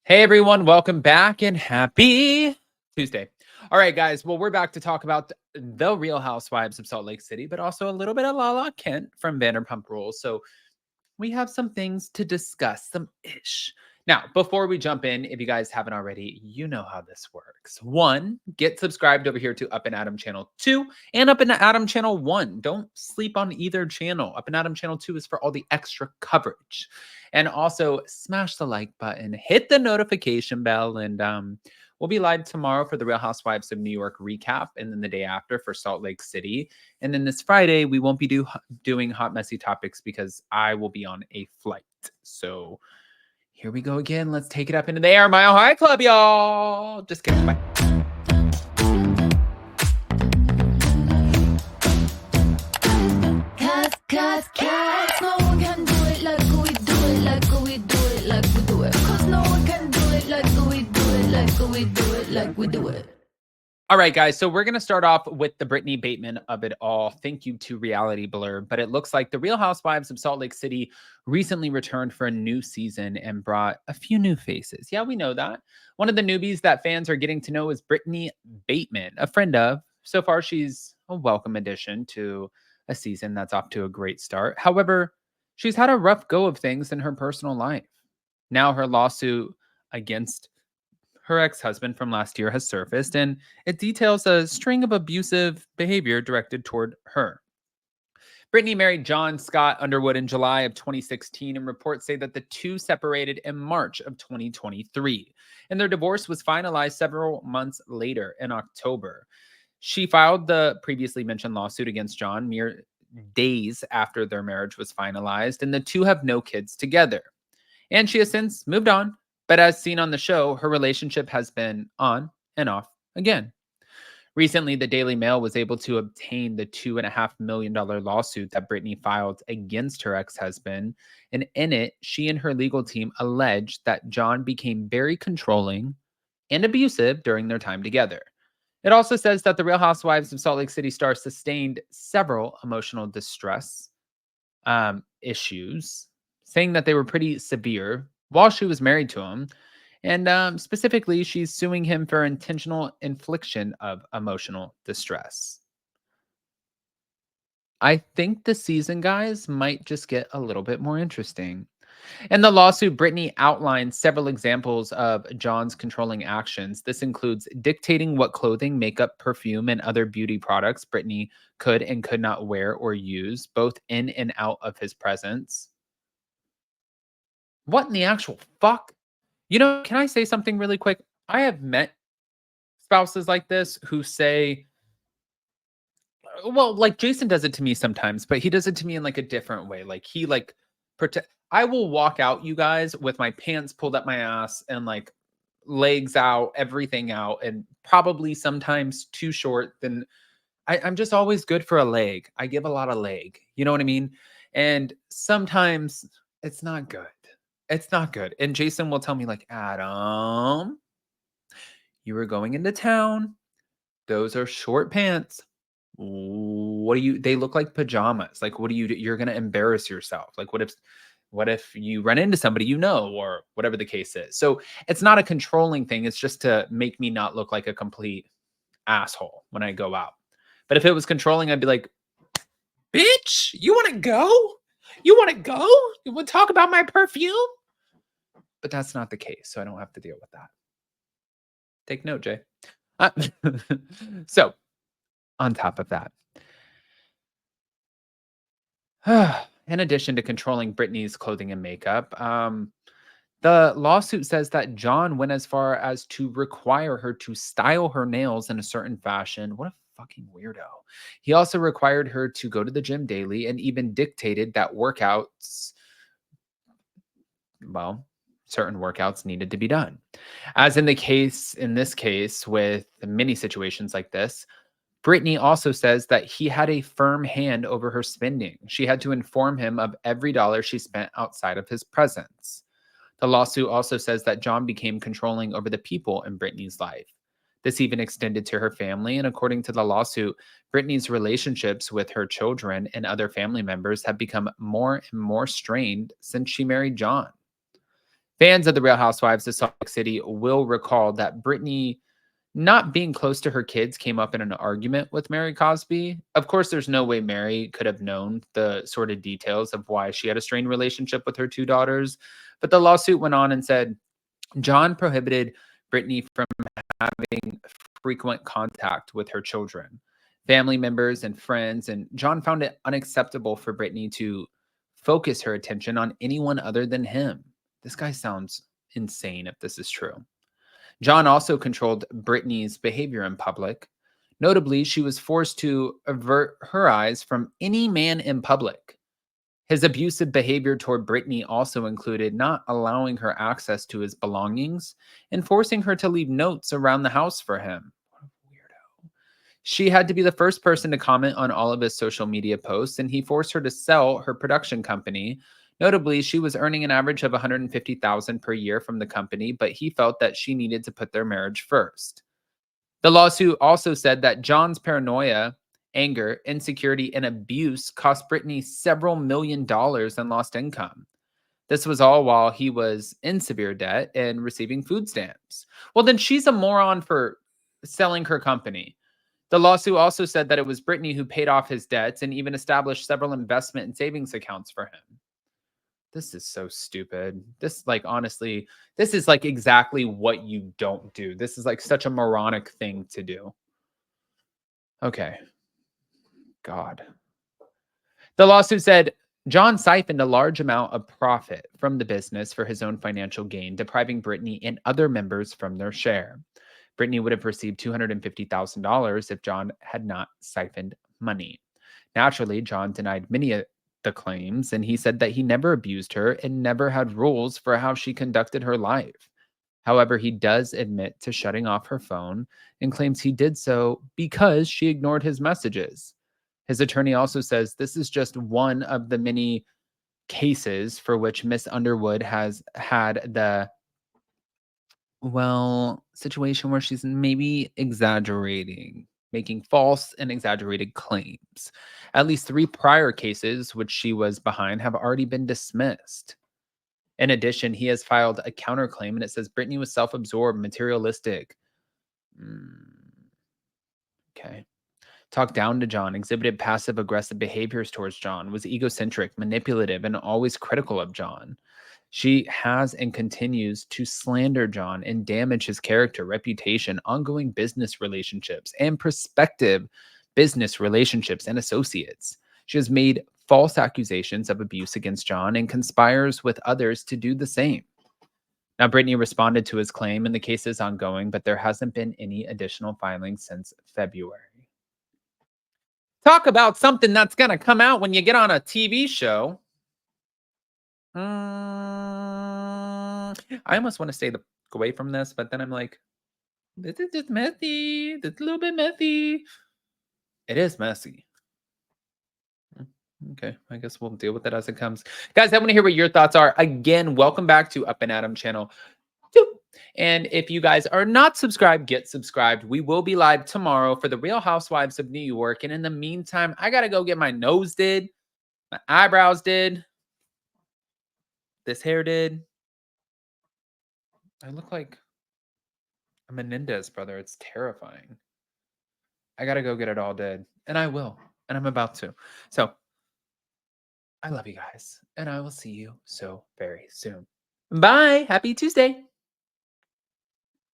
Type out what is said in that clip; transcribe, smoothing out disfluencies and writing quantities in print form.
Hey everyone, welcome back and happy Tuesday. All right, guys. Well, we're back to talk about the Real Housewives of Salt Lake City, but also a little bit of Lala Kent from Vanderpump Rules. So we have some things to discuss, some ish. Now, before we jump in, if you guys haven't already, you know how this works. One, get subscribed over here to Up and Adam Channel 2 and Up and Adam Channel 1. Don't sleep on either channel. Up and Adam Channel 2 is for all the extra coverage. And also smash the like button, hit the notification bell, and we'll be live tomorrow for the Real Housewives of New York recap, and then the day after for Salt Lake City. And then this Friday, we won't be doing hot, messy topics because I will be on a flight. So here we go again. Let's take it up into the air. Mile High Club, y'all. Just kidding. Bye. Cause no one can do it like we do it, like we do it, like we do it. Cause no one can do it like we do it, like we do it, like we do it. All right, guys. So we're going to start off with the Brittany Bateman of it all. Thank you to Reality Blur. But it looks like the Real Housewives of Salt Lake City recently returned for a new season and brought a few new faces. Yeah, we know that. One of the newbies that fans are getting to know is Brittany Bateman, a friend of. So far, she's a welcome addition to a season that's off to a great start. However, she's had a rough go of things in her personal life. Now her lawsuit against her ex-husband from last year has surfaced, and it details a string of abusive behavior directed toward her. Brittany married John Scott Underwood in July of 2016, and reports say that the two separated in March of 2023, and their divorce was finalized several months later in October. She filed the previously mentioned lawsuit against John mere days after their marriage was finalized, and the two have no kids together. And she has since moved on, but as seen on the show, her relationship has been on and off again. Recently, the Daily Mail was able to obtain the $2.5 million lawsuit that Brittany filed against her ex-husband. And in it, she and her legal team alleged that John became very controlling and abusive during their time together. It also says that the Real Housewives of Salt Lake City star sustained several emotional distress issues, saying that they were pretty severe while she was married to him. And specifically, she's suing him for intentional infliction of emotional distress. I think the season, guys, might just get a little bit more interesting. In the lawsuit, Brittany outlined several examples of John's controlling actions. This includes dictating what clothing, makeup, perfume, and other beauty products Brittany could and could not wear or use, both in and out of his presence. What in the actual fuck? You know, can I say something really quick? I have met spouses like this who say, well, like Jason does it to me sometimes, but he does it to me in like a different way. Like he like protect. I will walk out, you guys, with my pants pulled up my ass and like legs out, everything out, and probably sometimes too short. Then I'm just always good for a leg. I give a lot of leg. You know what I mean? And sometimes it's not good. It's not good. And Jason will tell me, like, Adam, you were going into town. Those are short pants. What do you, they look like pajamas. Like, what do you do? You're going to embarrass yourself. Like, what if you run into somebody you know, or whatever the case is? So it's not a controlling thing. It's just to make me not look like a complete asshole when I go out. But if it was controlling, I'd be like, bitch, you want to go? You want to go? You want to talk about my perfume? But that's not the case, so I don't have to deal with that. Take note, Jay. So, on top of that, in addition to controlling Brittany's clothing and makeup, the lawsuit says that John went as far as to require her to style her nails in a certain fashion. What a fucking weirdo. He also required her to go to the gym daily and even dictated that workouts, well, certain workouts needed to be done. As in this case, with many situations like this, Brittany also says that he had a firm hand over her spending. She had to inform him of every dollar she spent outside of his presence. The lawsuit also says that John became controlling over the people in Brittany's life. This even extended to her family, and according to the lawsuit, Brittany's relationships with her children and other family members have become more and more strained since she married John. Fans of the Real Housewives of Salt Lake City will recall that Brittany not being close to her kids came up in an argument with Mary Cosby. Of course, there's no way Mary could have known the sort of details of why she had a strained relationship with her two daughters. But the lawsuit went on and said John prohibited Brittany from having frequent contact with her children, family members, and friends. And John found it unacceptable for Brittany to focus her attention on anyone other than him. This guy sounds insane if this is true. John also controlled Brittany's behavior in public. Notably, she was forced to avert her eyes from any man in public. His abusive behavior toward Brittany also included not allowing her access to his belongings and forcing her to leave notes around the house for him. What a weirdo. She had to be the first person to comment on all of his social media posts, and he forced her to sell her production company. Notably, she was earning an average of $150,000 per year from the company, but he felt that she needed to put their marriage first. The lawsuit also said that John's paranoia, anger, insecurity, and abuse cost Brittany several $1,000,000 in lost income. This was all while he was in severe debt and receiving food stamps. Well, then she's a moron for selling her company. The lawsuit also said that it was Brittany who paid off his debts and even established several investment and savings accounts for him. This is so stupid. This, like, honestly, this is like exactly what you don't do. This is like such a moronic thing to do. Okay. God. The lawsuit said John siphoned a large amount of profit from the business for his own financial gain, depriving Brittany and other members from their share. Brittany would have received $250,000 if John had not siphoned money. Naturally, John denied many of the claims, and he said that he never abused her and never had rules for how she conducted her life. However, he does admit to shutting off her phone and claims he did so because she ignored his messages. His attorney also says this is just one of the many cases for which Miss Underwood has had the situation where she's maybe exaggerating, making false and exaggerated claims. At least 3 prior cases which she was behind have already been dismissed. In addition, he has filed a counterclaim and it says Brittany was self-absorbed, materialistic. Okay. Talked down to John, exhibited passive aggressive behaviors towards John, was egocentric, manipulative, and always critical of John. She has and continues to slander John and damage his character, reputation, ongoing business relationships, and prospective business relationships and associates. She has made false accusations of abuse against John and conspires with others to do the same. Now, Brittany responded to his claim, and the case is ongoing, but there hasn't been any additional filings since February. Talk about something that's going to come out when you get on a TV show. I almost want to stay away from this, but then I'm like, this is just messy. It's a little bit messy. It is messy. Okay, I guess we'll deal with it as it comes. Guys, I want to hear what your thoughts are. Again, welcome back to Up and Adam channel 2. And if you guys are not subscribed, get subscribed. We will be live tomorrow for the Real Housewives of New York. And in the meantime, I got to go get my nose did, my eyebrows did, this hair did. I look like a Menendez brother. It's terrifying. I got to go get it all did. And I will. And I'm about to. So I love you guys. And I will see you so very soon. Bye. Happy Tuesday.